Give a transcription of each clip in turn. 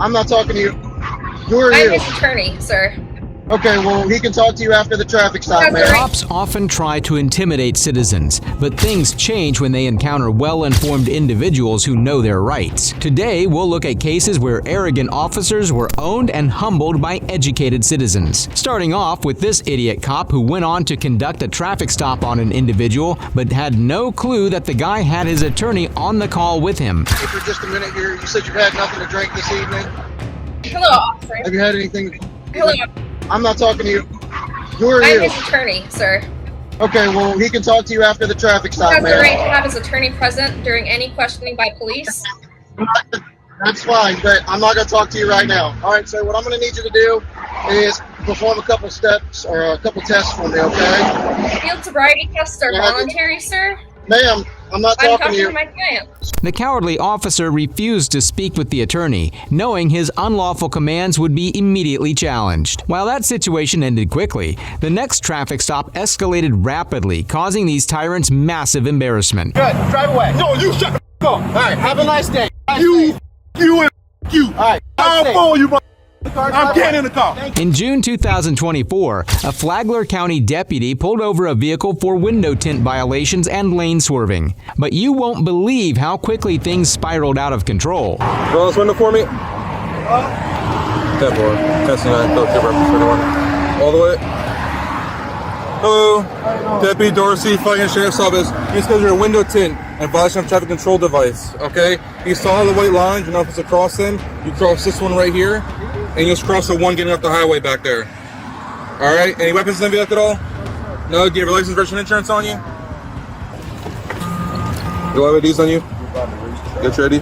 I'm not talking to you. Who are I'm you? his attorney, sir. Okay, well, he can talk to you after the traffic stop, man. Cops often try to intimidate citizens, but things change when they encounter well-informed individuals who know their rights. Today, we'll look at cases where arrogant officers were owned and humbled by educated citizens. Starting off with this idiot cop who went on to conduct a traffic stop on an individual, but had no clue that the guy had his attorney on the call with him. Hey, for just a minute here, you said you had nothing to drink this evening. Hello, officer. Have you had anything? Hello. I'm not talking to you. Who are I'm you? his attorney, sir. Okay, well, he can talk to you after the traffic He stop, has the man. right to have his attorney present during any questioning by police. That's fine, but I'm not going to talk to you right now. All right, so what I'm going to need you to do is perform a couple steps or a couple tests for me, okay? Field sobriety tests are Yeah, voluntary, sir. Ma'am, I'm not I'm talking to talking you. to my client. The cowardly officer refused to speak with the attorney, knowing his unlawful commands would be immediately challenged. While that situation ended quickly, the next traffic stop escalated rapidly, causing these tyrants massive embarrassment. Good. Drive away. No, you shut the f*** up. All right. Have a nice day. You and you. All right. I'll follow you, I'm getting in the car. In June 2024, a Flagler County deputy pulled over a vehicle for window tint violations and lane swerving. But you won't believe how quickly things spiraled out of control. Roll this window for me. 10-4. Testing 9, go to reference 31. All the way. Hello. Deputy Dorsey, Flagler Sheriff's Office. Just because you're a window tint and violation of traffic control device, okay? You saw the white lines, you're not supposed to cross them. You cross this one right here, and you just cross the one getting off the highway back there. All right? Any weapons in the vehicle at all? No? Do you have your license, registration, insurance on you? Do I have IDs on you? Get ready.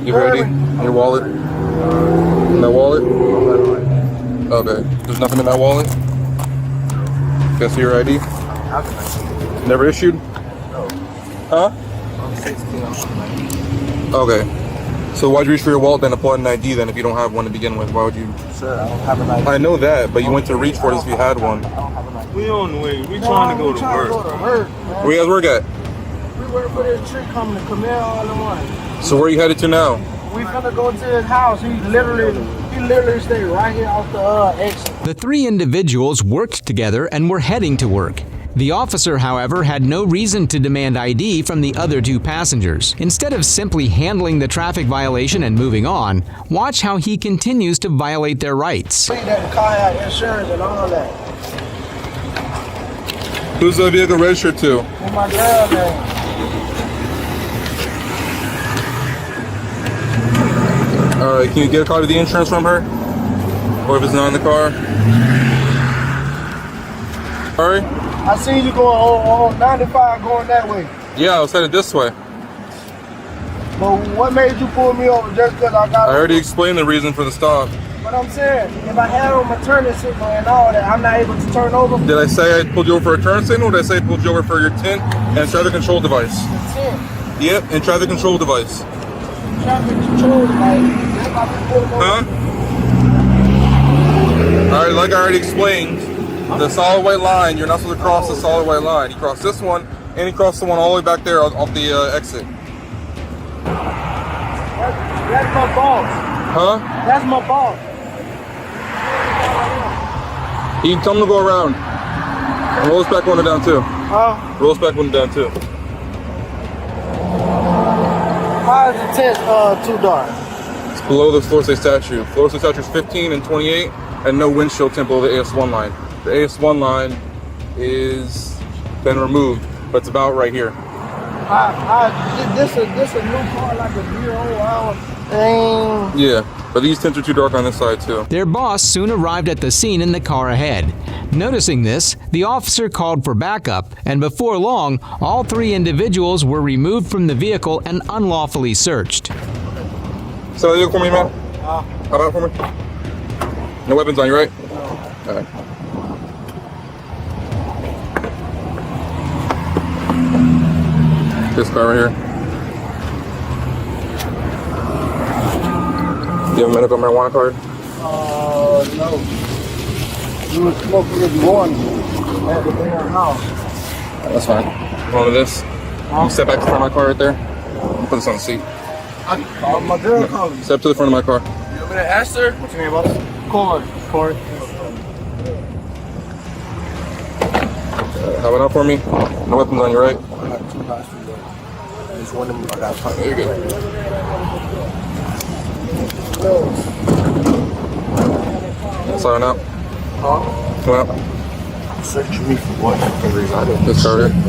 You ready? Your wallet? In that wallet? Okay. There's nothing in that wallet? Okay, so your ID? Never issued? Huh? Okay. So why'd you reach for your wallet then to pull out an ID then if you don't have one to begin with? Why would you? Sir, I don't have an ID. I know that, but you went to reach for it as if you had one. We on the way. We trying to go to work. Where you guys work at? We work for this tree company, Camille all in one. So where you headed to now? We finna go to his house. He literally stayed right here off the exit. The three individuals worked together and were heading to work. The officer, however, had no reason to demand ID from the other two passengers. Instead of simply handling the traffic violation and moving on, watch how he continues to violate their rights. See that the car had insurance and all that. Who's the vehicle registered to? And my girl name. Alright, can you get a copy of the insurance from her? Or if it's not in the car? Alright? I seen you going on 95 going that way. Yeah, I was headed this way. But what made you pull me over just because I got... I already explained the reason for the stop. But I'm saying, if I had on my turning signal and all that, I'm not able to turn over. Did I say I pulled you over for a turn signal, or did I say I pulled you over for your tint and traffic control device? Yep, and traffic control device. Traffic control, like... Huh? Alright, like I already explained, the solid white line, you're not supposed to cross the solid white line. You cross this one, and you cross the one all the way back there off the exit. That's my boss. Huh? That's my boss. You can tell them to go around. And roll this back window down too. Roll this back window down too. How is the test too dark? It's below the Florida State statute. Florida State statute is 15 and 28, and no windshield tint below the AS1 line. The AS1 line is been removed, but it's about right here. This a new car, like a year old. Yeah, but these tints are too dark on this side too. Their boss soon arrived at the scene in the car ahead. Noticing this, the officer called for backup, and before long, all three individuals were removed from the vehicle and unlawfully searched. So you for me, man? How about for me? No weapons on you, right? No. All right. This car right here. Do you have a medical marijuana card? No. You were smoking this morning at the damn house. That's fine. Hold on to this. You step back to front of my car right there. I'll put this on the seat. My girl calling me. Step to the front of my car. You want me to ask her? What's your name, boss? Corey. Have it out for me. No weapons on you, right? There's one of them. I got You're good. Sign out. Come out. Searching me for what? This card here.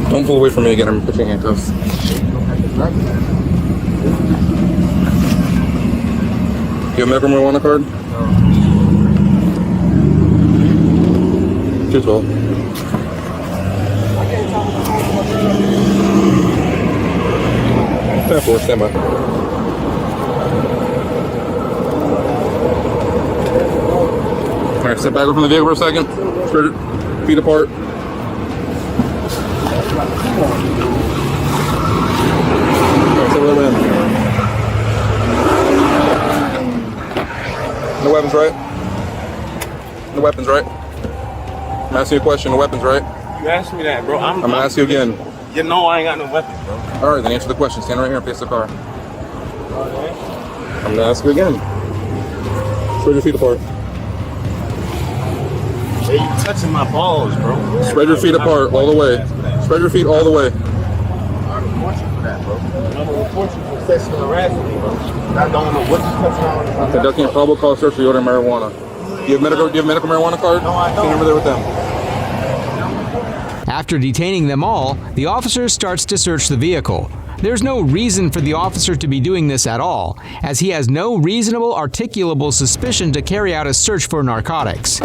Don't pull away from me again. I'm pushing handcuffs. You have a medical marijuana card? No. 212. Stand by. Alright, step back from the vehicle for a second. Spread your feet apart. No weapons, right? No weapons, right? I'm asking you a question. No weapons, right? You asked me that, bro. I'm gonna ask you again. You know I ain't got no weapons, bro. All right, then answer the question. Stand right here and face the car. I'm gonna ask you again. Spread your feet apart. Hey, you touching my balls, bro. Spread your feet apart all the way. Spread your feet all the way. I'm gonna report you for sexual harassment, bro. I don't know what you touching on. Conducting a probable cause search for odor marijuana. Do you have medical marijuana card? No, I don't. Stand over there with them. After detaining them all, the officer starts to search the vehicle. There's no reason for the officer to be doing this at all, as he has no reasonable articulable suspicion to carry out a search for narcotics.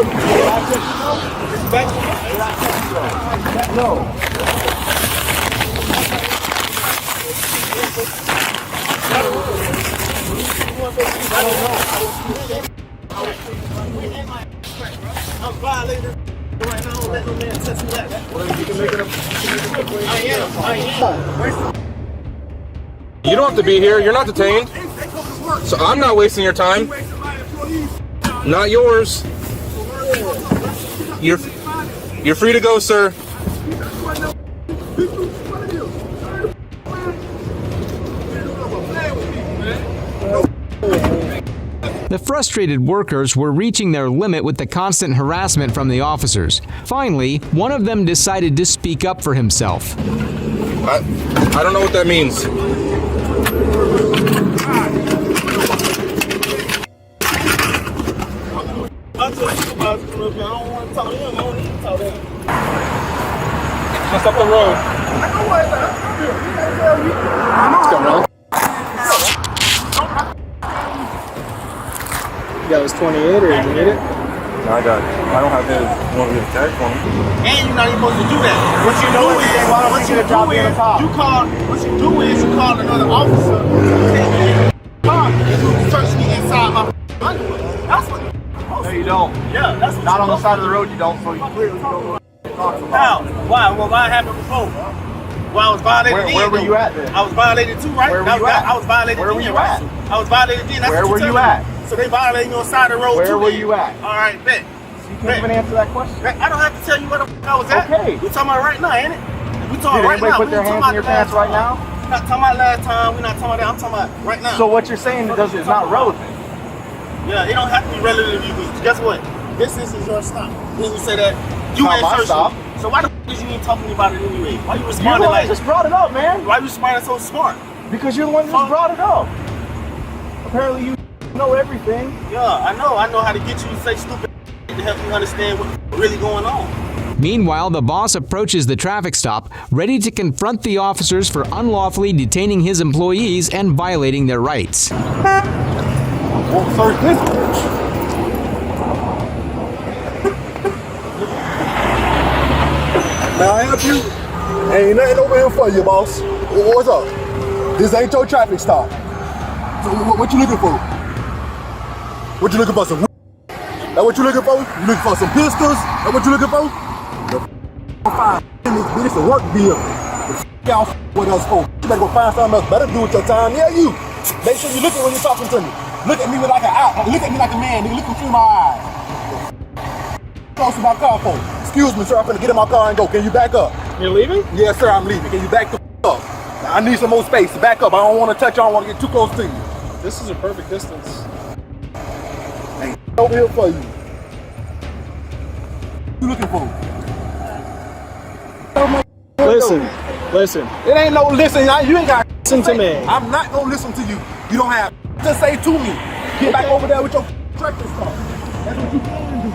You don't have to be here. You're not detained. So I'm not wasting your time. Not yours. You're free to go, sir. The frustrated workers were reaching their limit with the constant harassment from the officers. Finally, one of them decided to speak up for himself. I don't know what that means. Just up the road. Let's go, bro. You got his 28 or you need it? No, I got it. I don't have his. You want me to tag for me? And you're not even supposed to do that. What you do is, you call another officer to take me in the car and search me inside my underwear. That's what. No, you don't. Yeah, that's what. Not on the side of the road, you don't. So you clearly don't know what you're talking about. How? Why? Well, why happened before? Well, I was violated. Where were you at then? I was violated too, right? Where were you at? I was violated. Where were you right? at? I was violated then. That's Where what were you telling me. at? So they violated me on the side of the road. Where too, were then. you at? All right, bet. You can't even answer that question. I don't have to tell you where the f I was at. Okay. We talking about right now, ain't it? We talking Did right anybody now. put their hands in your pants right now? We're not talking about last time. We're not talking about that. I'm talking about right now. So what you're saying is not relevant. Yeah, it don't have to be relative to you. Guess what? This is your stop. Then you say that you Not ain't my searching. stop. So why the f is you ain't talking about it anyway? Why you You're the responding one like? that just brought it up, man. Why you responding so smart? Because you're the one that just brought it up. Apparently you know everything. Yeah, I know how to get you to say stupid to help you understand what's really going on. Meanwhile, the boss approaches the traffic stop, ready to confront the officers for unlawfully detaining his employees and violating their rights. Well, search this bitch. May I help you? Ain't nothing over here for you, boss. What's up? This ain't your traffic stop. So what you looking for? What you looking for? Some that what you looking for? You looking for some pistols? That what you looking for? The fire in this bitch, it's a work bill. Y'all with us for. You better go find something else better do with your time. Yeah, you. Make sure you look at when you're talking to me. Look at me with like an eye. Look at me like a man, nigga. Look through my eyes. Close to my car for. Excuse me, sir. I'm gonna get in my car and go. Can you back up? You're leaving? Yes, sir. I'm leaving. Can you back the up? I need some more space. Back up. I don't want to touch you. I don't want to get too close to you. This is a perfect distance. Hey, over here for you. What you looking for? Listen. It ain't no listen. You ain't got Listen to me. I'm not gonna listen to you. You don't have to say to me. Get back over there with your tractor car. That's what you can do.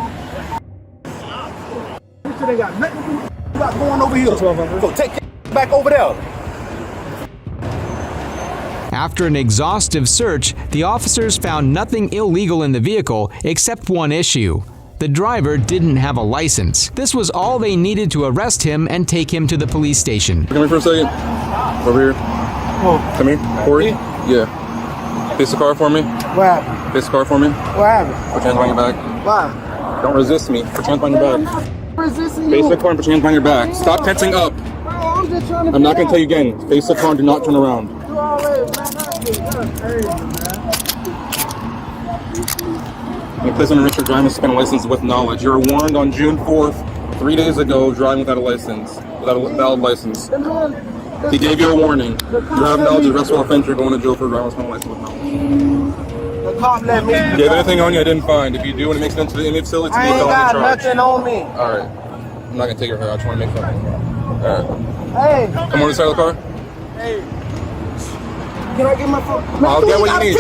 This shit ain't got nothing to do with what you got going over here. So take your back over there. After an exhaustive search, the officers found nothing illegal in the vehicle except one issue. The driver didn't have a license. This was all they needed to arrest him and take him to the police station. Come here for a second. Over here. Come here. Corey? Yeah. Face the car for me. What happened? Face the car for me. What happened? Put your hands behind your back. Why? Don't resist me. Put your hands behind your back. Resisting Face the car and put your hands behind your back. Stop tensing up. I'm just trying to I'm not going to tell you again. Face the car and do not turn around. do all that, You place on a registered driving suspended license with knowledge. You were warned on June 4th, 3 days ago, driving without a license, without a valid license. He gave you a warning. You have knowledge of arrestable offense. You're going to jail for driving suspended license with knowledge. The cop let me. Do you have anything on you I didn't find? If you do and it makes it into the inmate facility, I to be a ain't felony got charge. nothing on me. All right. I'm not going to take your hair. I just want to make something. All right. Hey, Come on the side of the car. can I get my phone? I'll get what you need.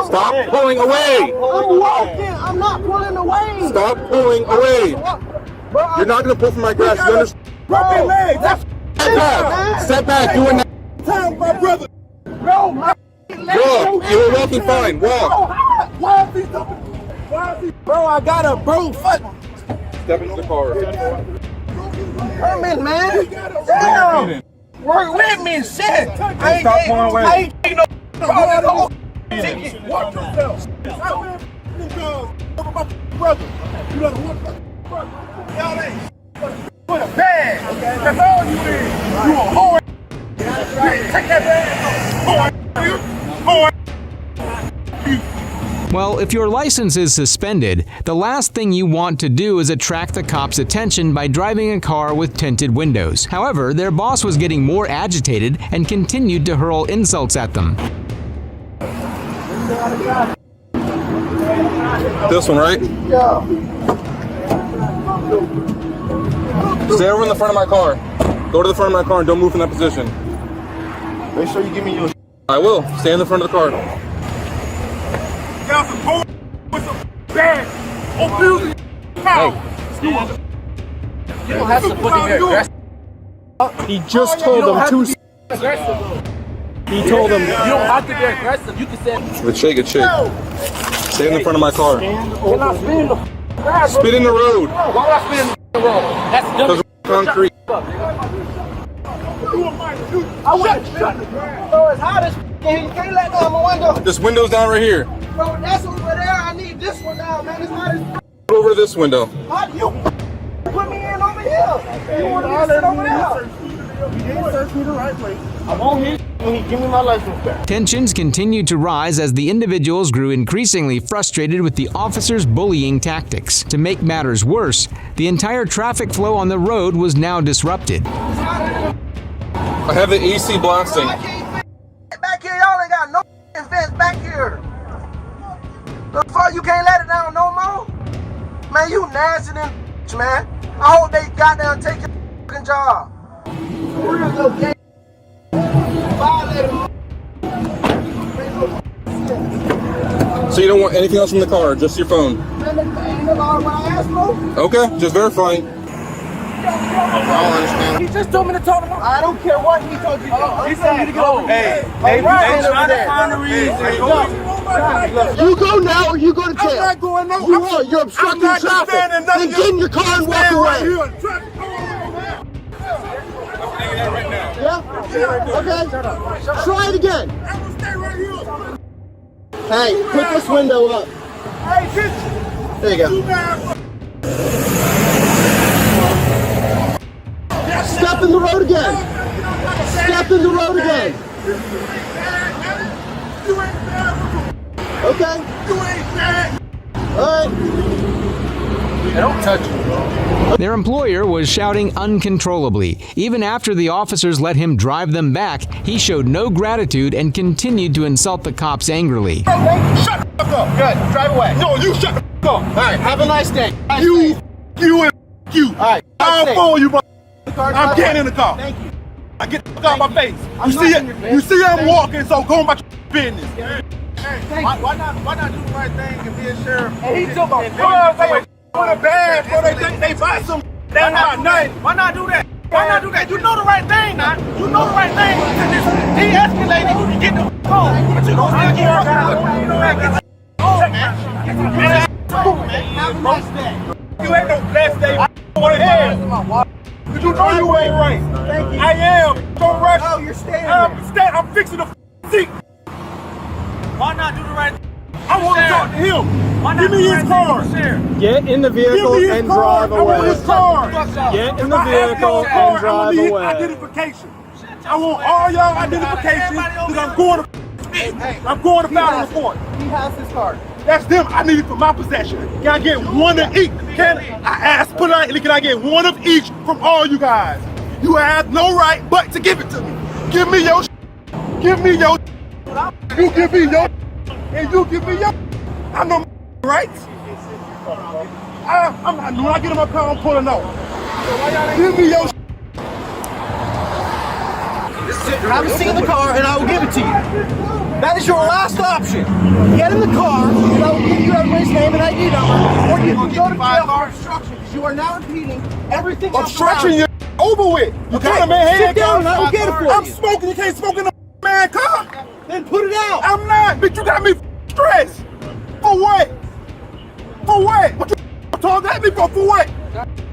Stop pulling away. I'm walking. I'm not pulling away. Stop pulling away. You're not going to pull from my grass. You understand? Broken legs. That's Step back. Step back. Do it now. time, my brother. Bro, my Look, you were walking fine. Walk. Why is he stopping? Bro, I got a fuck Step into the car. permit, man. Damn. Work with me, shit. I ain't Stop pulling away. I ain't taking no ticket. Watch yourself. My brother. You know what? Y'all ain't. Put a bag. That's all you is. You a whore. Take that bag. Whore. Well, if your license is suspended, the last thing you want to do is attract the cops' attention by driving a car with tinted windows. However, their boss was getting more agitated and continued to hurl insults at them. This one, right? Yeah. Stay over in the front of my car. Go to the front of my car and don't move from that position. Make sure you give me your. I will. Stay in the front of the car. Got some bull with some bag on music. You don't have to put in your. He just told them to. He told them you don't have to be aggressive. You can say. Good shake, good shake. Stay in the front of my car. Can I spin in the grass? Spit in the road. Why would I spin in the road? That's dumb. Because concrete. I wouldn't shut the grass. Bro, it's hot as you can't let down my window. This window's down right here. Bro, that's over there. I need this one down, man. It's hot as Go over to this window. How do you put me in over here? You want me to sit over there? You didn't search me the right way. I'm on here. Give me my license back. Tensions continued to rise as the individuals grew increasingly frustrated with the officers' bullying tactics. To make matters worse, the entire traffic flow on the road was now disrupted. I have the AC blasting. I can't fit back here. Y'all ain't got no fence back here. The fuck, you can't let it down no more? Man, you nasty than man. I hope they got down and take your fucking job. Real okay. So you don't want anything else from the car, just your phone. Okay, just verifying. I don't understand. He just told me to talk to him. I don't care what he told you. He told me to get over here. Hey, trying to find a reason. You go now or you go to jail. I'm not going no. You are. You're obstructing traffic. Then get in your car and walk away. Yeah? Okay. Try it again. Hey, put this window up. There you go. Step in the road again. Step in the road again. Okay. All right. Don't touch me. Their employer was shouting uncontrollably. Even after the officers let him drive them back, he showed no gratitude and continued to insult the cops angrily. Shut the fuck up. Good. Drive away. No, you shut the fuck up. All right. Have a nice day. You and you. All right. I'll Stay. phone you, bro. Car, I'm drive getting away. in the car. Thank you. I get the fuck out of my face. I'm You not see in your it? face. You see I'm Thank walking, so go about your business. Why not do the right thing and be a sheriff? He took my car. They want a bad, bro. They think they buy some. They ain't about nothing. Why not do that? Why not do that? You know the right thing, now. You know the right thing. De-escalating, you get the phone. But you gonna still get fucking up. You know that? Get the phone, man. Have a nice day. You ain't no blessed day. What the hell? Cause you know you ain't right. Thank you. I am. Don't rush. Oh, you're staying I'm fixing the seat. Why not do the right thing? I want to talk to him. Give me his car. Get in the vehicle Give me his and car. drive I want away. his car. Get in the If I ask vehicle your car, and drive I want his away. identification. I want all y'all identification because I'm going to file a report. He has his card. That's them. I need it for my possession. Can I get one of each? Can I ask politely? Can I get one of each from all you guys? You have no right but to give it to me. Give me your. Give me your. You give me your. And you give me your. I know my rights. I'm not. When I get in my car, I'm pulling off. Give me your. Have a seat in the car and I will give it to you. That is your last option. Get in the car and I will give you everybody's name and ID number, or you can go to jail for obstruction because you are now impeding everything else Obstruction, around. you're over with. You Okay, put a man sit down and I will get it for I'm you. smoking. You can't smoke in a man car. Then put it out. I'm not, but you got me stressed. For what? For what? What you talking at me for? For what?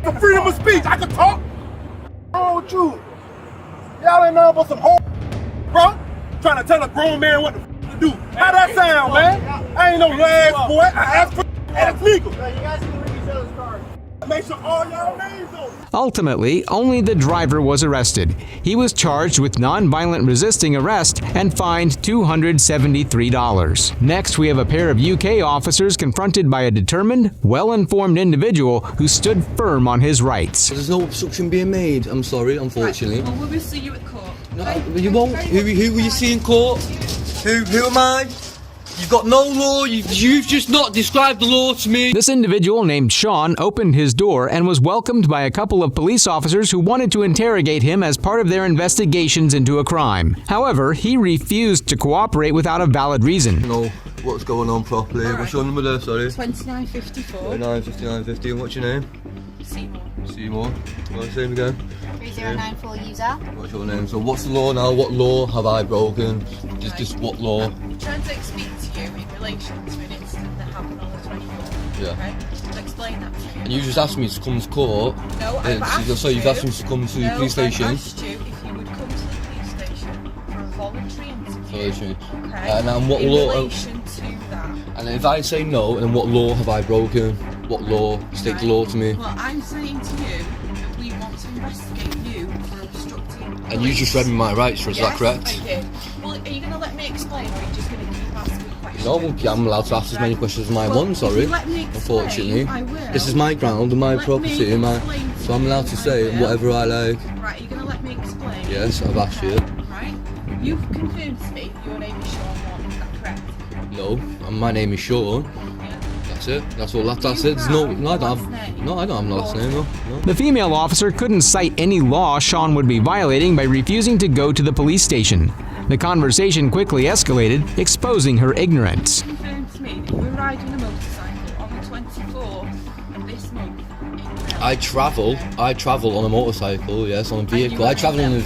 For freedom of speech. I can talk. What's wrong with you? Y'all ain't nothing but some whole, bro. Trying to tell a grown man what to do. How that sound, man? I ain't no last boy. I asked for and it's legal. You guys can read each other's cards. Make sure all y'all names on it. Ultimately, only the driver was arrested. He was charged with nonviolent resisting arrest and fined $273. Next, we have a pair of UK officers confronted by a determined, well-informed individual who stood firm on his rights. There's no obstruction being made. I'm sorry, unfortunately. Well, we will see you at court. No, you won't. Who will you see in court? Who am I? You've got no law. You've just not described the law to me. This individual named Sean opened his door and was welcomed by a couple of police officers who wanted to interrogate him as part of their investigations into a crime. However, he refused to cooperate without a valid reason. No, what's going on properly? All right. What's your number there, sorry? 2954. 295950. And what's your name? Seymour. Seymour. What's your name again? 3094 user. What's your name? So what's the law now? What law have I broken? Just what law? I'm trying to speak to you in relation to an incident that happened on the 24th. Yeah. Okay? Explain that to me. And you just asked me to come to court. No, I've asked So you've you. asked me to come to the No, police station. I've asked you if you would come to the police station for a voluntary interview. Okay? And what in law? relation to that. And if I say no, then what law have I broken? What law? State the law to me. Well, I'm saying to you that we want to investigate you for obstructing. And you just read me my rights, is that correct? Yes, I did. Well, are you going to let me explain, or are you just going to keep asking questions? No, I'm allowed to ask as many questions as I Well, want, if sorry. you let me explain, Unfortunately. I will. This is my ground and my Let property, me and explain so I'm allowed to you, say I will. whatever I like. Right, are you going to let me explain? Yes, I've asked you. Right? You've confirmed to me your name is Sean Watt, is that correct? No, and my name is Sean. Yeah. That's it. That's all. That's it. There's no, I don't have. No, I don't have my last name. No. The female officer couldn't cite any law Sean would be violating by refusing to go to the police station. The conversation quickly escalated, exposing her ignorance. Confirmed to me that you were riding a motorcycle on the 24th of this month in Real. I travel on a motorcycle. Yes, on a vehicle. I travel on a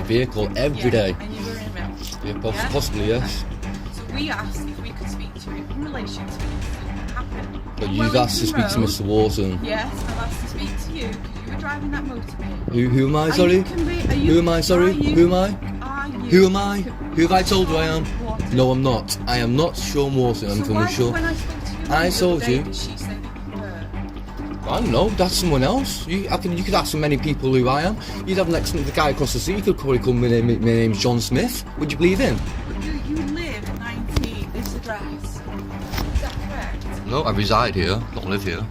vehicle every day. And you were in Real. Yeah, possibly yes. So we asked if we could speak to you in relation to an incident that happened. But on you've asked to speak Wellington to Road. Mr. Wharton. Yes, I've asked to speak to you because you were driving that motorbike. Who am I? Are Sorry. you Who am I? Sorry. Are you- Who am I? Are you Who am I? Who have I told you I am? Wharton? No, I'm not. I am not Sean Wharton. I'm So from why, Sean. when I spoke to you I the other told day, you. did she say that you were? I don't know. That's someone else. You could ask so many people who I am. You'd have next the guy across the street. You could probably call my name's John Smith. Would you believe in? But you live at 19, this address. Is that correct? No, I reside here. Don't live here.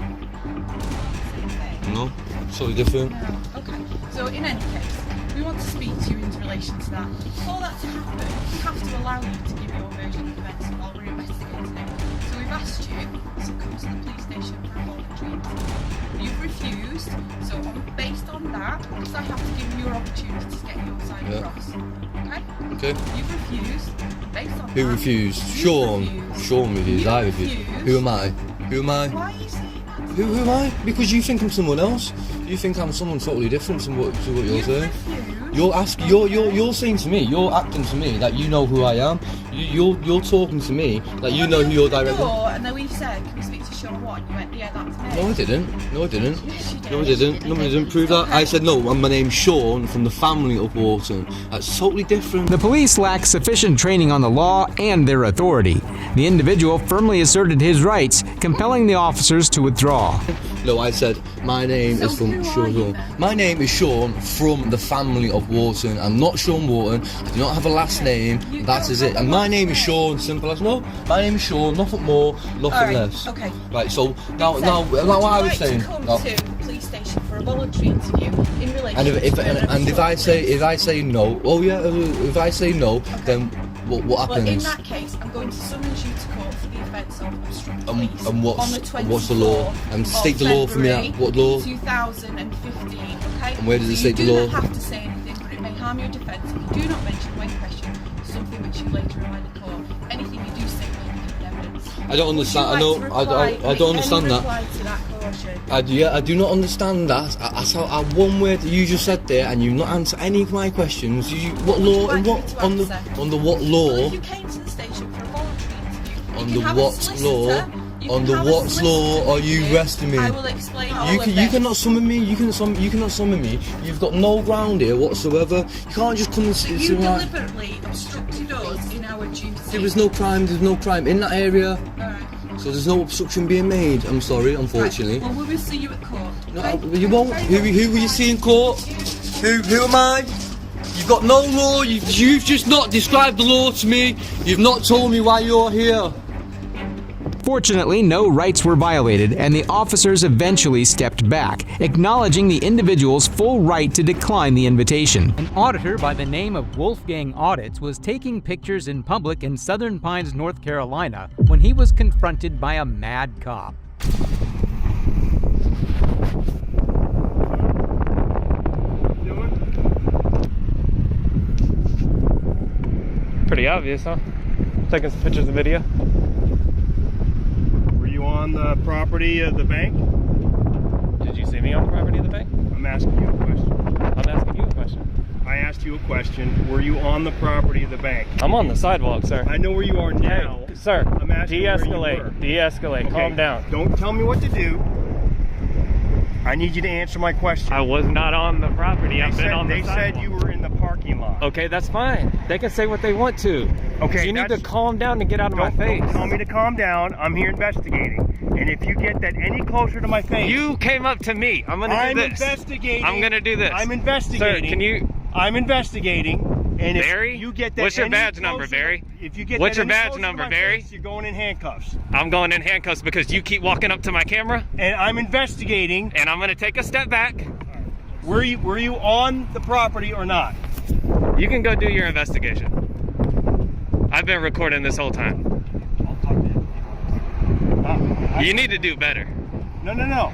No. Totally different. No. Okay. So in any case, we want to speak to you in relation to that. For that to happen, we have to allow you to give your version of events while we're investigating it. So we've asked you to come to the police station for a voluntary interview. You've refused. So based on that, because I have to give you your opportunity to get your side across. Okay? Okay. You've refused. Based on Who that, refused? you've Sean. refused. Sean refused. I refused. refused. Who am I? Who am I? Why are you saying that? Who am I? Because you think I'm someone else. You think I'm someone totally different to what you're You've saying. refused. You're saying to me, you're acting to me that you know who I am. You're talking to me that you know who you're directly. And then we said, can we speak to Sean Watt? And you went, yeah, that's me. No, I didn't. No, I didn't. Yes, you did. No, I didn't. No, I didn't prove that. I said no. My name's Sean from the family of Wharton. That's totally different. The police lack sufficient training on the law and their authority. The individual firmly asserted his rights, compelling the officers to withdraw. No, I said my name is from who are Sean. you then? My name is Sean from the family of Wharton. I'm not Sean Wharton. I do not have a last name. That is it. And my name is Sean. Simple as no. My name is Sean. Nothing more. Nothing Alright, less. okay. Right. So now Would what you I was like saying. to come No. to the police station for a voluntary interview in relation And if to I say no, oh yeah, if I say no, then what Well, in happens? that case, I'm going to summons you to court for the offence of obstructing police And on the 24th what's the law? And state the law for me. February What law? 2015, okay? And where does it So state the you law? do not have to say anything, but it may harm your defence if you do not mention when questioned something which you later remind the court. Anything you do say may be given evidence. I don't understand. I know. I don't understand that. Reply to that caution. I do not understand that. That's how one word that you just said there, and you've not answered any of my questions. What law? Would And you what like me to on the answer? on the what Well, law? if you came to the station for a voluntary interview, On you the can have a what solicitor, law? you On can the have a what law solicitor are you with you. arresting me? I will explain all You of can, this. you cannot summon me. You cannot summon me. You've got no ground here whatsoever. You can't just come and You sit like. deliberately obstructed us in our duty. There was no crime. There's no crime in that area. Alright. So there's no obstruction being made. I'm sorry, unfortunately. Right. Well, we will see you at court. No, okay? you won't. Who will you see in court? Who am I? You've got no law. You've just not described the law to me. You've not told me why you're here. Fortunately, no rights were violated, and the officers eventually stepped back, acknowledging the individual's full right to decline the invitation. An auditor by the name of Wolfgang Audits was taking pictures in public in Southern Pines, North Carolina, when he was confronted by a mad cop. Pretty obvious, huh? Taking some pictures and video. Were you on the property of the bank? Did you see me on the property of the bank? I'm asking you a question. I'm asking you a question. I asked you a question. Were you on the property of the bank? I'm on the sidewalk, sir. I know where you are now. Hey, sir, I'm asking where you de-escalate. were. De-escalate. Okay, Calm down. Don't tell me what to do. I need you to answer my question. I was not on the property. I've been on the They sidewalk. said you were in the parking lot. Okay, that's fine. They can say what they want to. Okay, You need to that's- calm down and get out of my face. Don't tell me to calm down. I'm here investigating. And if you get that any closer to my face, You came up to me. I'm gonna I'm do this. investigating. I'm gonna do this. I'm investigating. Sir, can you? I'm investigating. And if Barry? you get that What's your any badge number, closer- Barry? If you get What's that your any badge closer to number, my Barry? face, you're going in handcuffs. I'm going in handcuffs because you keep walking up to my camera, And I'm investigating. and I'm gonna take a step back. Were you on the property or not? You can go do your investigation. I've been recording this whole time. You need to do better. No.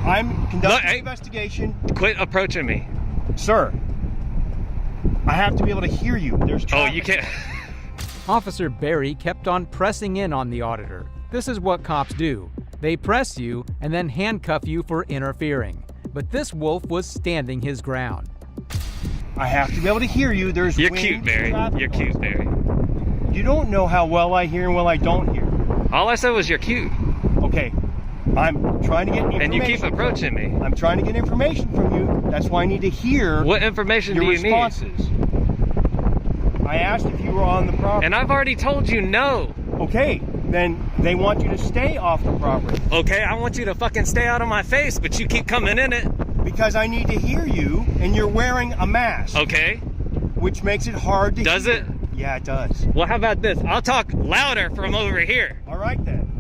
I'm conducting Look, an hey. investigation. Quit approaching me. Sir, I have to be able to hear you. There's Oh, traffic. you can't. Officer Barry kept on pressing in on the auditor. This is what cops do. They press you and then handcuff you for interfering. But this wolf was standing his ground. I have to be able to hear you. There's You're wind cute, Barry. traffic You're noise. cute, Barry. You don't know how well I hear and well I don't hear. All I said was you're cute, Okay, I'm trying to get information. and you keep approaching me. I'm trying to get information from you. That's why I need to hear What information your do you need? responses. I asked if you were on the property. And I've already told you no. Okay, then they want you to stay off the property Okay, I want you to fucking stay out of my face, but you keep coming in it. because I need to hear you, and you're wearing a mask, Okay, which makes it hard to does hear. it? Yeah, it does. Well, how about this? I'll talk louder from over here. All right then.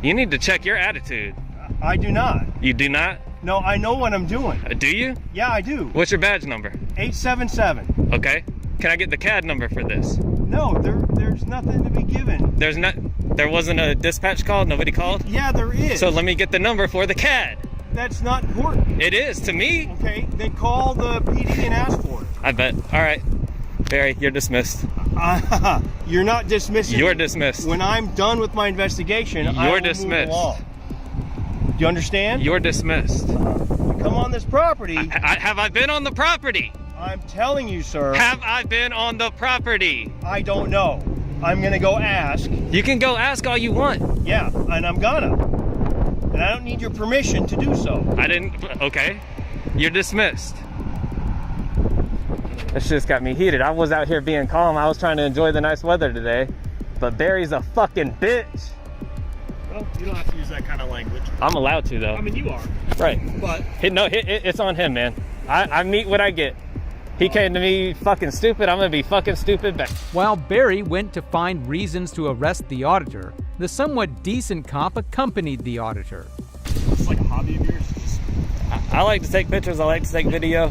You need to check your attitude. I do not. You do not? No, I know what I'm doing. Do you? Yeah, I do. What's your badge number? 877. Okay. Can I get the CAD number for this? No, there's nothing to be given. There wasn't a dispatch call? Nobody called? Yeah, there is. So let me get the number for the CAD. That's not important. It is to me. Okay, then call the PD and ask for it. I bet. All right. Barry, you're dismissed. You're not dismissing. You're dismissed. When I'm done with my investigation, I will dismissed. move along. Do you understand? You're dismissed. You come on this property. Have I been on the property? I'm telling you, sir. Have I been on the property? I don't know. I'm gonna go ask. You can go ask all you want. Yeah, and I'm gonna. And I don't need your permission to do so. I didn't. Okay. You're dismissed. This just got me heated. I was out here being calm. I was trying to enjoy the nice weather today. But Barry's a fucking bitch. Well, you don't have to use that kind of language. I'm allowed to, though. I mean, you are. Right. But it's on him, man. I meet what I get. He came to me fucking stupid. I'm gonna be fucking stupid back. While Barry went to find reasons to arrest the auditor, the somewhat decent cop accompanied the auditor. It's like a hobby of yours. I like to take pictures. I like to take video.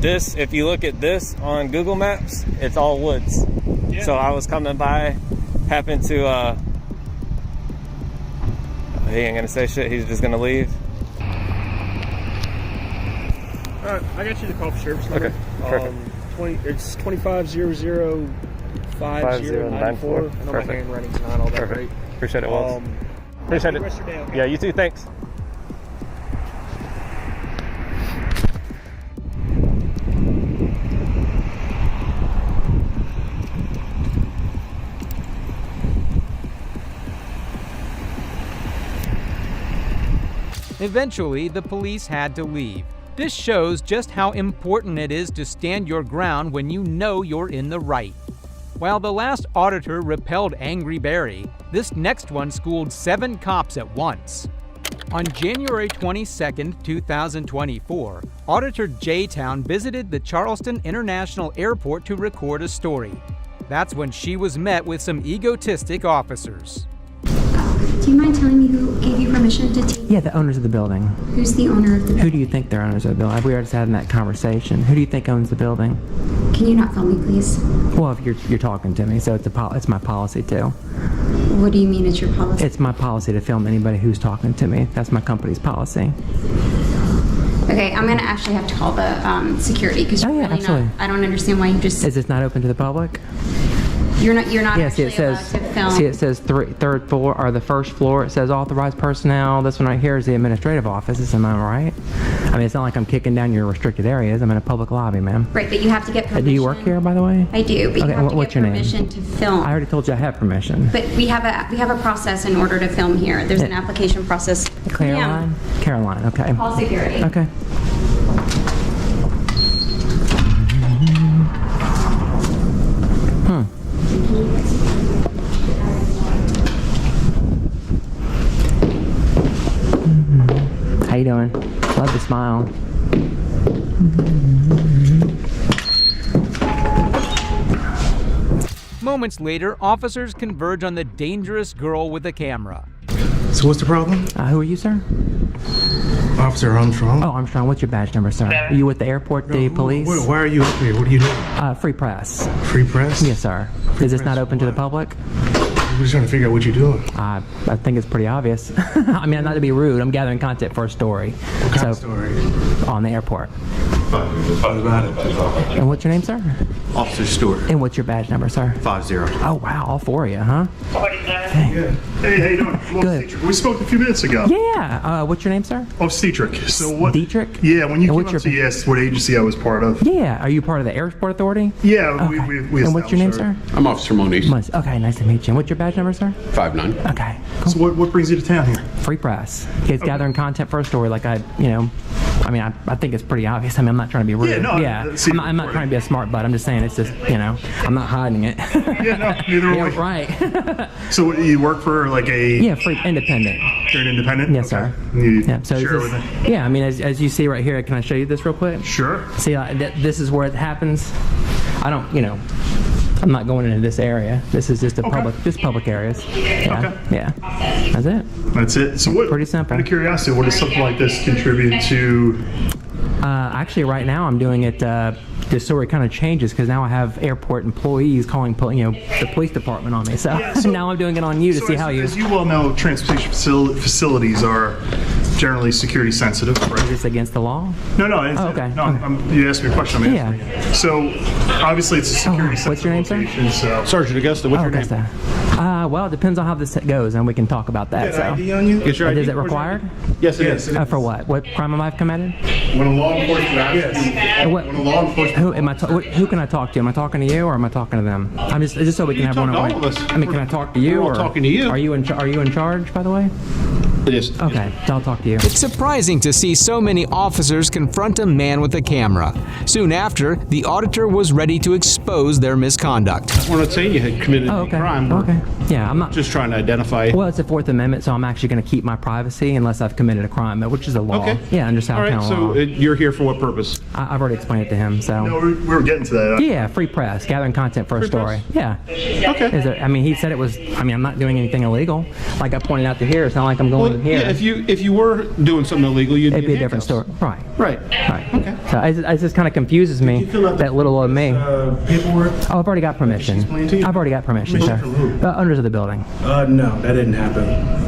This, if you look at this on Google Maps, it's all woods. Yeah. So I was coming by, happened to, he ain't gonna say shit, he's just gonna leave. Alright, I got you the call for service number. Okay, perfect. It's 25005094. I know my handwriting's not all that great. Appreciate it, Walls. Appreciate it. Rest of your day, okay? Yeah, you too, thanks. Eventually, the police had to leave. This shows just how important it is to stand your ground when you know you're in the right. While the last auditor repelled angry Barry, this next one schooled 7 cops at once. On January 22, 2024, Auditor J-Town visited the Charleston International Airport to record a story. That's when she was met with some egotistic officers. Do you mind telling me who gave you permission to take? Yeah, the owners of the building. Who's the owner of the building? Who do you think they're owners of the building? We already had that conversation. Who do you think owns the building? Can you not film me, please? Well, if you're talking to me, so it's my policy too. What do you mean it's your policy? It's my policy to film anybody who's talking to me. That's my company's policy. Okay, I'm gonna actually have to call the security because you're really absolutely. not. I don't understand why you just. Is this not open to the public? You're not Yeah, see, actually it says, allowed to film. see, it says third floor, or the first floor. It says authorized personnel. This one right here is the administrative office. Am I right? I mean, it's not like I'm kicking down your restricted areas. I'm in a public lobby, ma'am. Right, but you have to get permission. Do you work here, by the way? I do, but you have to what's get your permission name? to film. I already told you I have permission. But we have a process in order to film here. There's an application process. Caroline? Caroline, okay. Call security. Okay. How you doing? Love to smile. Moments later, officers converge on the dangerous girl with a camera. So what's the problem? Who are you, sir? Officer Armstrong. Oh, Armstrong. What's your badge number, sir? Are you with the airport, the police? Why are you up here? What are you doing? Free press. Free press? Yes, sir. Is this not open to the public? We're just trying to figure out what you're doing. I think it's pretty obvious. I mean, not to be rude, I'm gathering content for a story. What kind of story? On the airport. What about it? And what's your name, sir? Officer Stewart. And what's your badge number, sir? 50. Oh, wow, all 4 of you, huh? Hey, how you doing? Good. We spoke a few minutes ago. Yeah, what's your name, sir? Oh, Cedric. So what? Dietrich? Yeah, when you And came what's up to yes, what agency I was part of. Yeah, are you part of the Airport Authority? Yeah, Okay. we And what's your name, sir? I'm Officer Moniz. Okay, nice to meet you. And what's your badge number, sir? 59. Okay, cool. So what brings you to town here? Free press. Kids gathering content for a story like I think it's pretty obvious. I mean, I'm not trying to be rude. Yeah, no, I'm not trying to be a smart butt. I'm just saying it's just, I'm not hiding it. Yeah, no, neither are we. Right. So you work for like a... Yeah, free independent. You're an independent? Yes, Okay. sir. You Yeah, so share is with this, me? yeah, I mean, as you see right here, can I show you this real quick? Sure. See, this is where it happens. I don't, I'm not going into this area. This is just a public areas. Yeah. Okay. Yeah. That's it. That's it. So what? Pretty simple. Out of curiosity, what does something like this contribute to? Actually, right now I'm doing it. The story kind of changes because now I have airport employees calling, the police department on me. So, now I'm doing it on you to see how you. As you well know, transportation facilities are generally security sensitive, right? Is this against the law? No. Okay. No, you asked me a question. I'm answering it. So obviously it's a security sensitive. What's your name, sir? So. Sergeant Augusta. What's your name? Well, it depends on how this goes, and we can talk about that. You got ID on you? Get your ID. Is it required? Yes, it is. For what? What crime have I committed? When a law enforcement asks you, when a law enforcement. Who can I talk to? Am I talking to you or am I talking to them? I'm just so we can have one on one. I mean, can I talk to you? We're all talking to you. Are you in charge, by the way? It is. Okay, so I'll talk to you. It's surprising to see so many officers confront a man with a camera. Soon after, the auditor was ready to expose their misconduct. We're not saying you had committed any crime. We're Yeah, I'm not just trying to identify. Well, it's the Fourth Amendment, so I'm actually going to keep my privacy unless I've committed a crime, which is a law. Okay. Yeah, under South All right. Carolina law. So you're here for what purpose? I've already explained it to him. So. No, we were getting to that. Yeah, free press, gathering content for a story. Yeah. Okay. He said it was. I'm not doing anything illegal. Like I pointed out to here, it's not like I'm going in here. Yeah, if you were doing something illegal, it'd be a different story. Right. Right. Okay. So it just kind of confuses me that little of me. Paperwork. Oh, I've already got permission. I've already got permission, sir. Owners of the building. No, that didn't happen.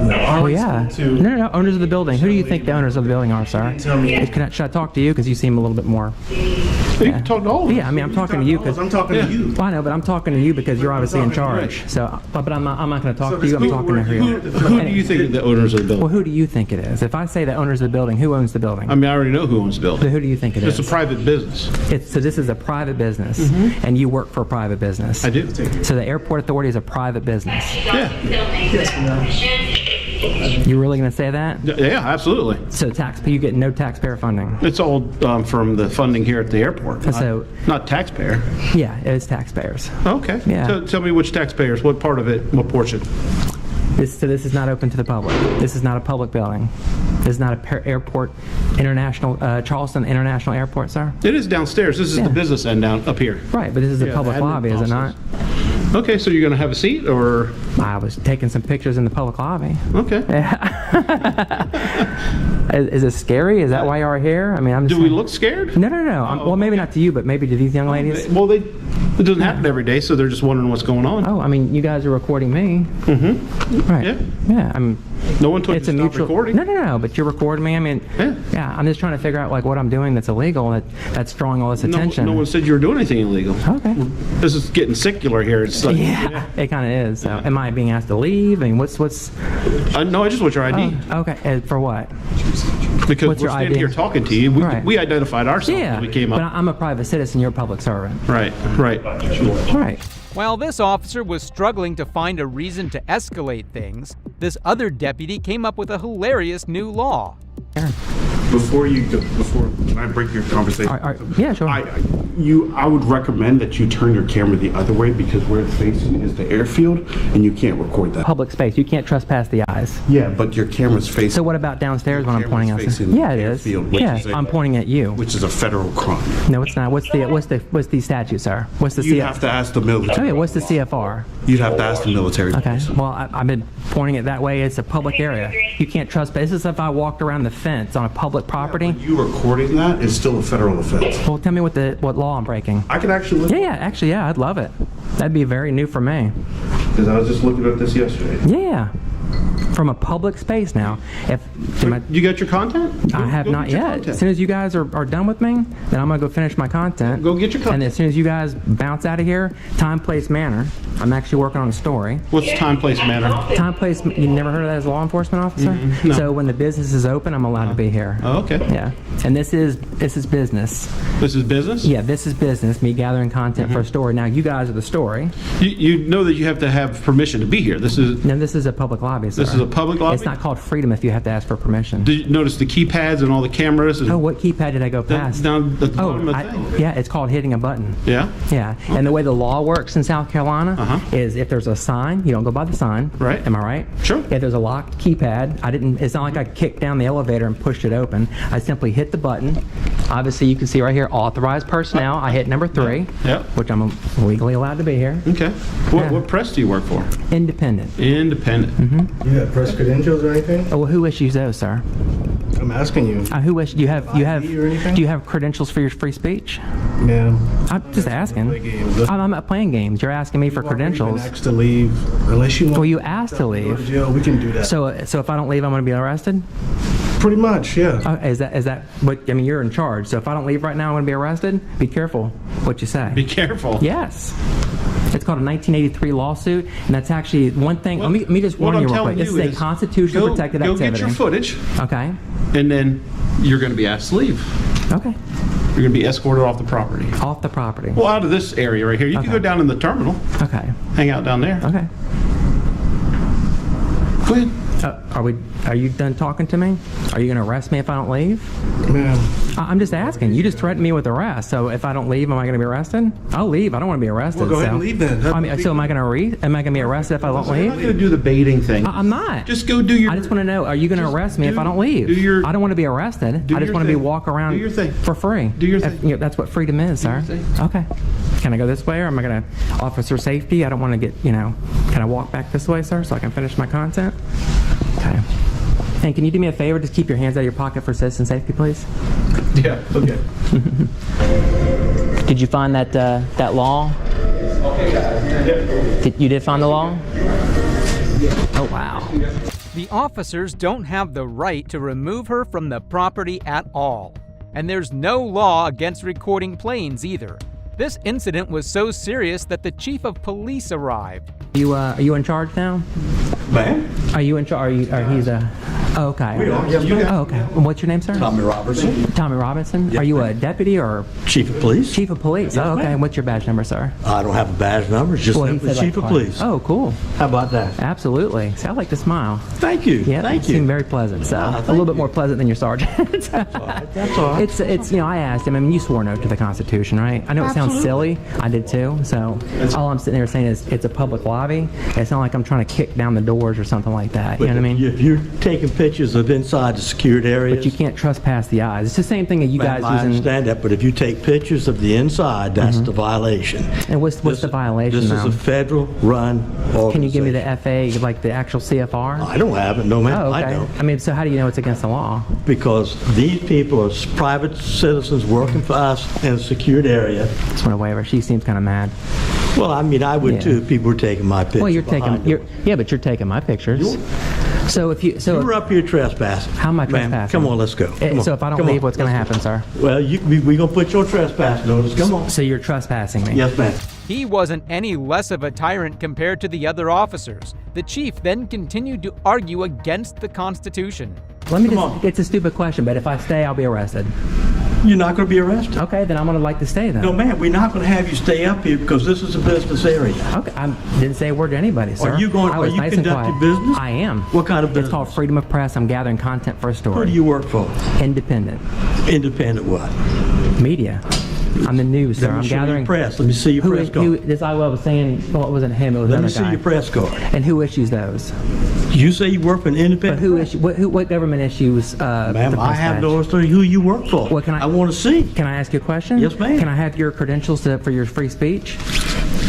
No. Oh yeah. No. Owners of the building. Who do you think the owners of the building are, sir? Tell me. Should I talk to you because you seem a little bit more? You can talk to all of us. Yeah, I'm talking to you because I'm talking to you. Well, I know, but I'm talking to you because you're obviously in charge. So, but I'm not going to talk to you. I'm talking to you. Who do you think are the owners of the building? Well, who do you think it is? If I say the owners of the building, who owns the building? I mean, I already know who owns the building. So who do you think it is? It's a private business. So this is a private business, and you work for a private business. I do. So the airport authority is a private business. Yeah. You really going to say that? Yeah, absolutely. So you get no taxpayer funding? It's all from the funding here at the airport. So not taxpayer. Yeah, it's taxpayers. Okay. Yeah. So tell me which taxpayers, what part of it, what portion? This is not open to the public. This is not a public building. This is not a airport, Charleston International Airport, sir. It is downstairs. This is the business end down up here. Right, but this is a public lobby, is it not? Okay, so you're going to have a seat, or? I was taking some pictures in the public lobby. Okay. Is it scary? Is that why you are here? I mean, I'm just Do we look scared? No. Well, maybe not to you, but maybe to these young ladies. Well, it doesn't happen every day, so they're just wondering what's going on. Oh, I mean, you guys are recording me. Mm-hmm. Right. Yeah. I mean, no one told you to stop recording. No, but you're recording me. I mean, yeah. I'm just trying to figure out like what I'm doing that's illegal that's drawing all this attention. No one said you were doing anything illegal. Okay. This is getting secular here. It's like, it kind of is. So, am I being asked to leave? I mean, what's? No, I just want your ID. Okay. For what? Because we're standing here talking to you. We identified ourselves when we came up. But I'm a private citizen. You're a public servant. Right. Right. While this officer was struggling to find a reason to escalate things, this other deputy came up with a hilarious new law. Before can I break your conversation? Yeah, sure. I would recommend that you turn your camera the other way because where it's facing is the airfield and you can't record that. Public space. You can't trespass the eyes. Yeah, but your camera's facing. So what about downstairs when I'm pointing out? Yeah, it is. Yeah, I'm pointing at you. Which is a federal crime. No, it's not. What's the statute, sir? What's the You have to ask the military. Oh yeah, what's the CFR? You'd have to ask the military. Okay. Well, I've been pointing it that way. It's a public area. You can't trespass. This is if I walked around the fence on a public property. Yeah, you recording that is still a federal offense. Well, tell me what law I'm breaking. I can actually look. Yeah, I'd love it. That'd be very new for me. Because I was just looking at this yesterday. Yeah. From a public space now. You got your content? I have not yet. As soon as you guys are done with me, then I'm going to go finish my content. Go get your content. And as soon as you guys bounce out of here, time, place, manner. I'm actually working on a story. What's time, place, manner? Time, place, you never heard of that as a law enforcement officer? No. So when the business is open, I'm allowed to be here. Oh, okay. Yeah. And this is business. This is business? Yeah, this is business, me gathering content for a story. Now, you guys are the story. You know that you have to have permission to be here. This is a public lobby, sir. This is a public lobby? It's not called freedom if you have to ask for permission. Did you notice the keypads and all the cameras? Oh, what keypad did I go past? Down at the bottom of the thing. Yeah, it's called hitting a button. Yeah? Yeah. Okay. And the way the law works in South Carolina is if there's a sign, you don't go by the sign. Right. Am I right? Sure. If there's a locked keypad, it's not like I kicked down the elevator and pushed it open. I simply hit the button. Obviously, you can see right here, authorized personnel. I hit number 3, Yep. which I'm legally allowed to be here. Okay. What press do you work for? Independent. Independent. Mm-hmm. You have press credentials or anything? Oh, well, who issues those, sir? I'm asking you. Who do you have? ID or anything? Do you have credentials for your free speech? Ma'am. I'm just asking. I'm not playing games. You're asking me for credentials. Asked to leave unless you want. Well, you asked to leave. Jail, we can do that. So if I don't leave, I'm going to be arrested. Pretty much, yeah. Is that what? I mean, you're in charge. So if I don't leave right now, I'm going to be arrested. Be careful what you say. Be careful. Yes. It's called a 1983 lawsuit, and that's actually one thing. Let me just warn you real quick. This is a constitutionally protected activity. Go get your footage. Okay. And then you're going to be asked to leave. Okay. You're going to be escorted off the property. Off the property. Well, out of this area right here. You can go down in the terminal. Okay. Hang out down there. Okay. Go ahead. Are you done talking to me? Are you going to arrest me if I don't leave? Ma'am. I'm just asking. You just threatened me with arrest. So if I don't leave, am I going to be arrested? I'll leave. I don't want to be arrested. Well, go ahead and leave then. I mean, so am I going to be arrested if I don't leave? You're not going to do the baiting thing. I'm not. Just go do your. I just want to know. Are you going to arrest me if I don't leave? I don't want to be arrested. I just want to be walk around do your thing. for free. Do your thing. That's what freedom is, sir. Okay. Can I go this way, or am I going to officer safety? I don't want to get. Can I walk back this way, sir, so I can finish my content? Okay. And can you do me a favor? Just keep your hands out of your pocket for citizen safety, please. Yeah. Okay. Did you find that law? You did find the law? Oh, wow. The officers don't have the right to remove her from the property at all. And there's no law against recording planes either. This incident was so serious that the chief of police arrived. Are you in charge now? Ma'am? Are you in charge? He's a... Oh, okay. We are, yes, ma'am. Oh, okay. And what's your name, sir? Tommy Robertson. Tommy Robinson? Are you a deputy or... Chief of Police. Chief of Police. Yes, oh, okay. ma'am. What's your badge number, sir? I don't have a badge number. It's just simply Chief of Police. Oh, cool. How about that? Absolutely. See, I like to smile. Thank you. Yeah, thank you. you. Seem very pleasant. So a little bit more pleasant than your sergeant. That's all right. That's all right. It's I asked him. I mean, you swore an oath to the Constitution, right? I know it sounds silly. I did too. So all I'm sitting there saying is it's a public lobby. It's not like I'm trying to kick down the doors or something like that. You know what I mean? If you're taking pictures of inside the secured areas, but you can't trespass the eyes. It's the same thing that you guys I understand that, but if you take pictures of the inside, that's the violation. And what's the violation? This is a federal-run organization. Can you give me the FA, like the actual CFR? I don't have it. No, ma'am. Oh, okay. I don't. I mean, so how do you know it's against the law? Because these people are private citizens working for us in a secured area. Just want to waiver. She seems kind of mad. Well, I mean, I would too if people were taking my pictures. Well, but you're taking my pictures. So if you were up here trespassing. How am I trespassing? Come on, let's go. So if I don't leave, what's going to happen, sir? Well, we're going to put your trespass notice. Come on. So you're trespassing me? Yes, ma'am. He wasn't any less of a tyrant compared to the other officers. The chief then continued to argue against the Constitution. It's a stupid question, but if I stay, I'll be arrested. You're not going to be arrested. Okay, then I'm going to like to stay then. No, ma'am, we're not going to have you stay up here because this is a business area. Okay, I didn't say a word to anybody, sir. Are you nice conducting business? I am. What kind of business? It's called freedom of press. I'm gathering content for a story. Who do you work for? Independent. Independent what? Media. I'm the news, sir. I'm gathering press. Let me see your press card. This I was saying. Well, it wasn't him. It was another guy. Let me see your press card. And who issues those? You say you work for an independent. But what government issues? Ma'am, I have no authority who you work for. What I want to see. Can I ask you a question? Yes, ma'am. Can I have your credentials for your free speech?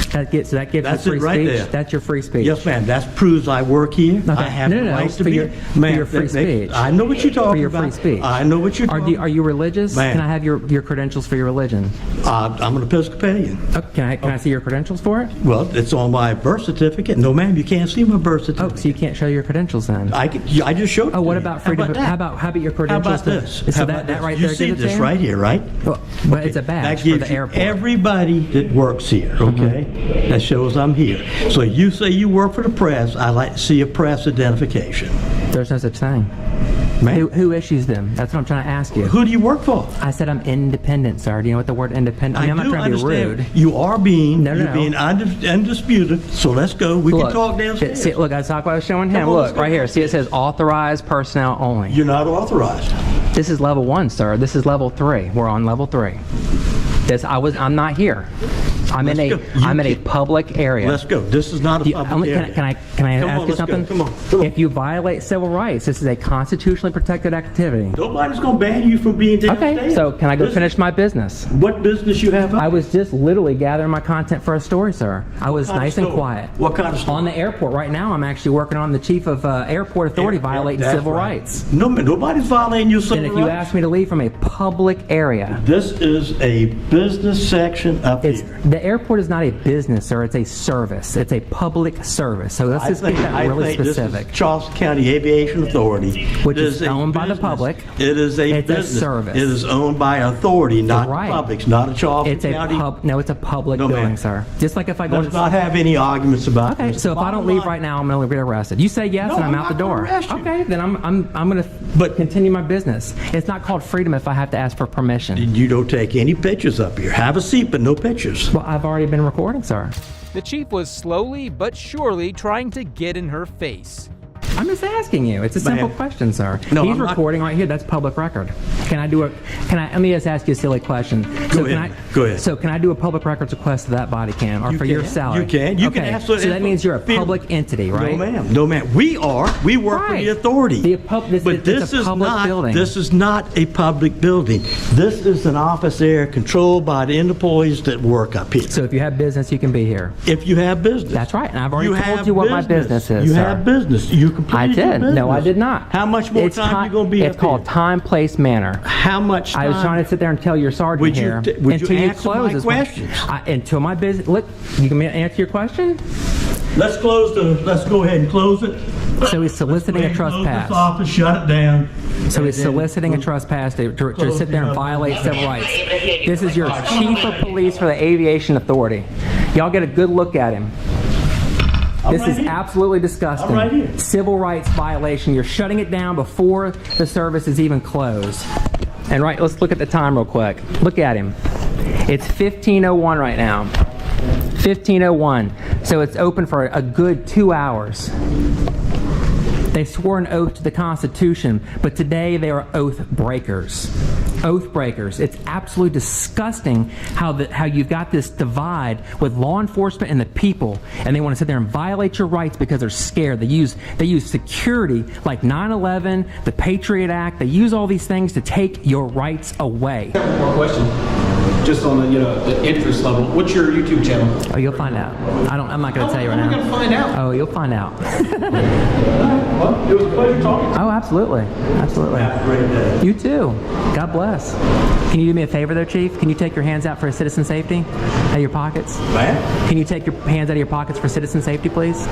That gives That's you free it right speech. there. That's your free speech. Yes, ma'am. That proves I work here. Okay. I have the right to be. For your free speech. I know what you're talking about. For your free speech. I know what you're talking about. Are you religious? Ma'am. Can I have your credentials for your religion? I'm an Episcopalian. Can I see your credentials for it? Well, it's on my birth certificate. No, ma'am, you can't see my birth certificate. Oh, so you can't show your credentials then? I just showed it. Oh, what about freedom? How about your credentials? How about this? So that right you there. see this right here, right? Well, but it's a badge for the airport. Everybody that works here, okay? That shows I'm here. So you say you work for the press. I like to see a press identification. There's no such thing. Who issues them? That's what I'm trying to ask you. Who do you work for? I said I'm independent, sir. Do you know what the word independent? I'm not trying to be rude. You are being. No. You're being undisputed. So let's go. We can talk downstairs. See, look, that's what I was showing him. Look, right here. See, it says authorized personnel only. You're not authorized. This is level 1, sir. This is level 3. We're on level 3. I'm not here. I'm in a public area. Let's go. This is not a public area. Can I Come ask on, you let's go. something? Come on. If you violate civil rights, this is a constitutionally protected activity. Nobody's gonna ban you from being downstairs. Okay, so can I go finish my business? What business you have? I was just literally gathering my content for a story, sir. I was nice and quiet. What kind of story? On the airport right now, I'm actually working on the chief of airport authority violating That's civil right. rights. No, nobody's violating your civil And if rights. you ask me to leave from a public area, This is a business section up here. the airport is not a business, sir. It's a service. It's a public service. So let's just get that really specific. This is Charleston County Aviation Authority, Which is owned by the public. It is a It's a business. service. It is owned by authority, not the public. It's not a Charleston It's a County. no, it's a public building, sir. Just like if I go Let's not have any arguments about Okay, this. so if I don't leave right now, I'm going to get arrested. You say yes, No, and I'm I'm out the not gonna door. arrest you. Okay, then I'm going to continue my business. It's not called freedom if I have to ask for permission. You don't take any pictures up here. Have a seat, but no pictures. Well, I've already been recording, sir. The chief was slowly but surely trying to get in her face. I'm just asking you. It's a simple question, sir. No, He's I'm not- recording right here. That's public record. Can I do a? Let me just ask you a silly question. Go ahead. Go ahead. So can I do a public records request to that body cam or You for your can. salary? You can. You can Okay, absolutely- So that means you're a public entity, right? No, ma'am. No, ma'am. We are. We work for Right. the authority. But But this is not. building. This is not a public building. This is an office area controlled by the employees that work up here. So if you have business, you can be here. If you have business. That's right. And I've already told have you what my business is, You sir. have business. You I completed your did. business. No, I did not. How much more time you gonna be It's up called here? time, place, manner. How much time? I was trying to sit there and tell your sergeant Would you here t- would you until you answer close my this one. questions? Until my business. Look, you can answer your question. Let's go ahead and close it. So he's soliciting a trespass. Close this office, shut it down. So he's soliciting a trespass to sit there and violate civil rights. This is your chief of police for the aviation authority. Y'all get a good look at him. This is absolutely disgusting. I'm right here. Civil rights violation. You're shutting it down before the service is even closed. And let's look at the time real quick. Look at him. It's 15:01 right now. 15:01. So it's open for a good 2 hours. They swore an oath to the Constitution, but today they are oath breakers. Oath breakers. It's absolutely disgusting how you've got this divide with law enforcement and the people, and they want to sit there and violate your rights because they're scared. They use security like 9/11, the Patriot Act. They use all these things to take your rights away. More question. Just on the interest level. What's your YouTube channel? Oh, you'll find out. I'm not going to tell you right now. How are we gonna find out? Oh, you'll find out. Well, it was a pleasure talking to you. Oh, absolutely. Absolutely. Have a great day. You too. God bless. Can you do me a favor there, Chief? Can you take your hands out for citizen safety? Out of your pockets? Ma'am? Can you take your hands out of your pockets for citizen safety, please?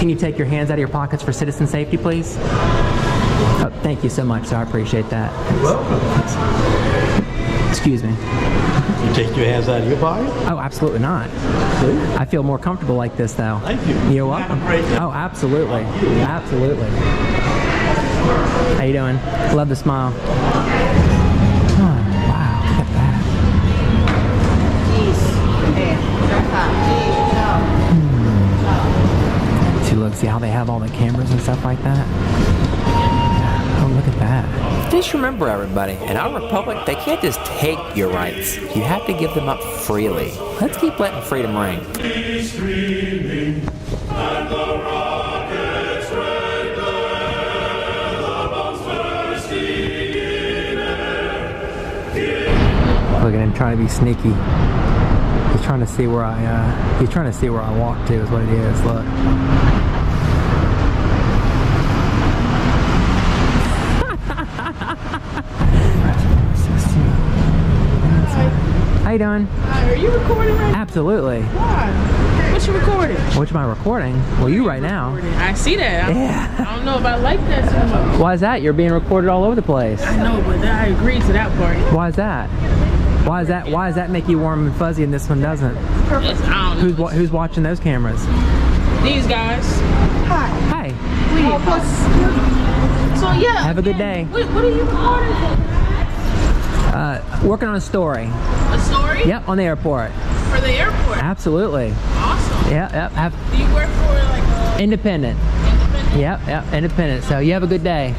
Can you take your hands out of your pockets for citizen safety, please? Oh, thank you so much, sir. I appreciate that. You're welcome. Excuse me. You take your hands out of your pocket? Oh, absolutely not. See? I feel more comfortable like this, though. Thank you. You're welcome. Have a great day. Oh, absolutely. Absolutely. How you doing? Love the smile. Oh, wow, look at that. See, look, see how they have all the cameras and stuff like that? Yeah. Oh, look at that. Just remember, everybody, in our republic, they can't just take your rights. You have to give them up freely. Let's keep letting freedom ring. Look at him trying to be sneaky. He's trying to see where I walk to is what it is. Look. How you doing? Are you recording right now? Absolutely. Why? What you recording? Which am I recording? Well, you right now. I see that. Yeah. I don't know if I like that so much. Why is that? You're being recorded all over the place. I know, but I agree to that part. Why is that? Why does that make you warm and fuzzy and this one doesn't? Yes, I don't know. Who's watching those cameras? These guys. Hi. So yeah. Have a good day. What are you recording for? Working on a story. A story? Yep, on the airport. For the airport? Absolutely. Awesome. Yep. Do you work for like a... Independent. Yep, independent. So you have a good day.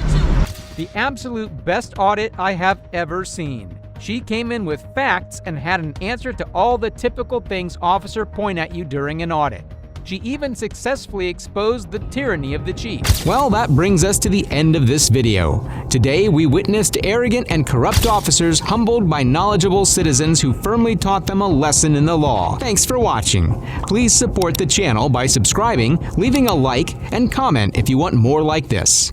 The absolute best audit I have ever seen. She came in with facts and had an answer to all the typical things officers point at you during an audit. She even successfully exposed the tyranny of the chief. Well, that brings us to the end of this video. Today, we witnessed arrogant and corrupt officers humbled by knowledgeable citizens who firmly taught them a lesson in the law. Thanks for watching. Please support the channel by subscribing, leaving a like, and comment if you want more like this.